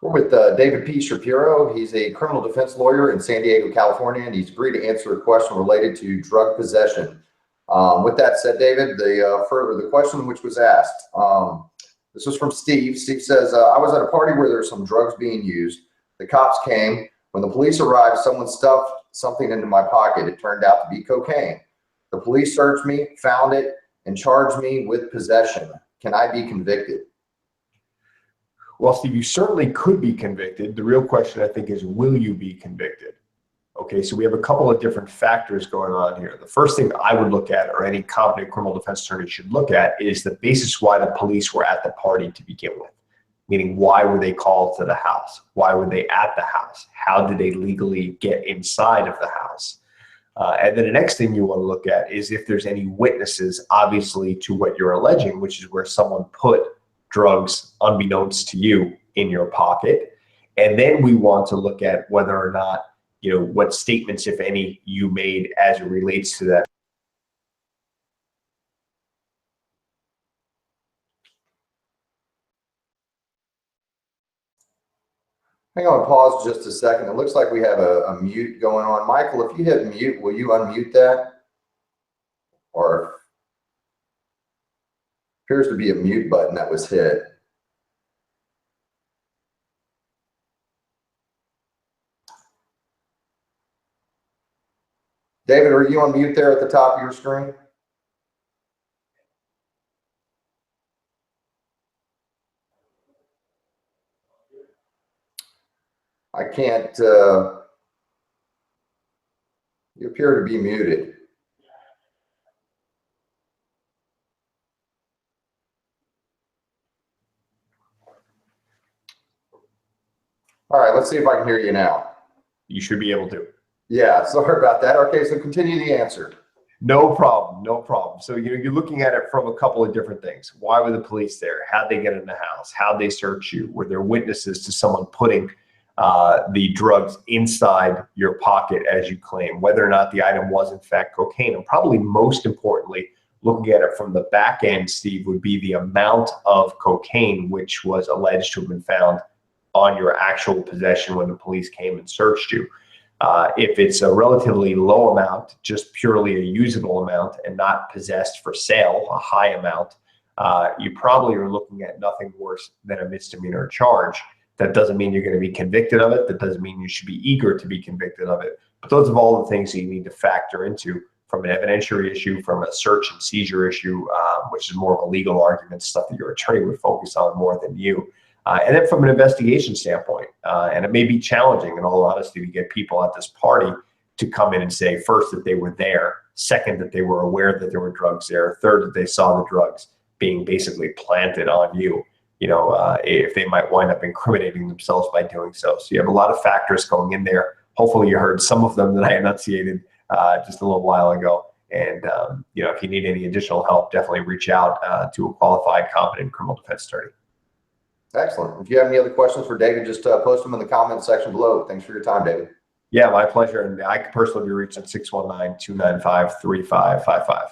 We're with David P. Shapiro. He's a criminal defense lawyer in San Diego, California, and he's agreed to answer a question related to drug possession. With that said, David, the question which was asked, this was from Steve. Steve says, I was at a party where there's some drugs being used. The cops came. When the police arrived, someone stuffed something into my pocket. It turned out to be cocaine. The police searched me, found it, and charged me with possession. Can I be convicted? Well, Steve, you certainly could be convicted. The real question, I think, is will you be convicted? Okay, so we have a couple of different factors going on here. The first thing I would look at, or any competent criminal defense attorney should look at, is the basis why the police were at the party to begin with. Meaning, why were they called to the house? Why were they at the house? How did they legally get inside of the house? And then the next thing you want to look at is if there's any witnesses, obviously, to what you're alleging, which is where someone put drugs unbeknownst to you in your pocket. And then we want to look at whether or not, what statements, if any, you made as it relates to that. Hang on, pause just a second. It looks like we have a mute going on. Michael, if you hit mute, will you unmute that? Or appears to be a mute button that was hit. David, are you on mute there at the top of your screen? I can't, you appear to be muted. All right, let's see if I can hear you now. You should be able to. Yeah, sorry about that. Okay, so continue the answer. No problem, no problem. So you're looking at it from a couple of different things. Why were the police there? How'd they get in the house? How'd they search you? Were there witnesses to someone putting the drugs inside your pocket, as you claim? Whether or not the item was in fact cocaine, and probably most importantly, looking at it from the back end, Steve, would be the amount of cocaine which was alleged to have been found on your actual possession when the police came and searched you. If it's a relatively low amount, just purely a usable amount and not possessed for sale, a high amount, you probably are looking at nothing worse than a misdemeanor charge. That doesn't mean you're going to be convicted of it. That doesn't mean you should be eager to be convicted of it. But those are all the things that you need to factor into from an evidentiary issue, from a search and seizure issue, which is more of a legal argument, stuff that your attorney would focus on more than you. And then from an investigation standpoint, and it may be challenging, in all honesty, to get people at this party to come in and say, first, that they were there, second, that they were aware that there were drugs there, third, that they saw the drugs being basically planted on you, if they might wind up incriminating themselves by doing so. So you have a lot of factors going in there. Hopefully you heard some of them that I enunciated just a little while ago. And, if you need any additional help, definitely reach out to a qualified, competent criminal defense attorney. Excellent. If you have any other questions for David, just post them in the comment section below. Thanks for your time, David. Yeah, my pleasure. And I can personally be reached at 619-295-3555.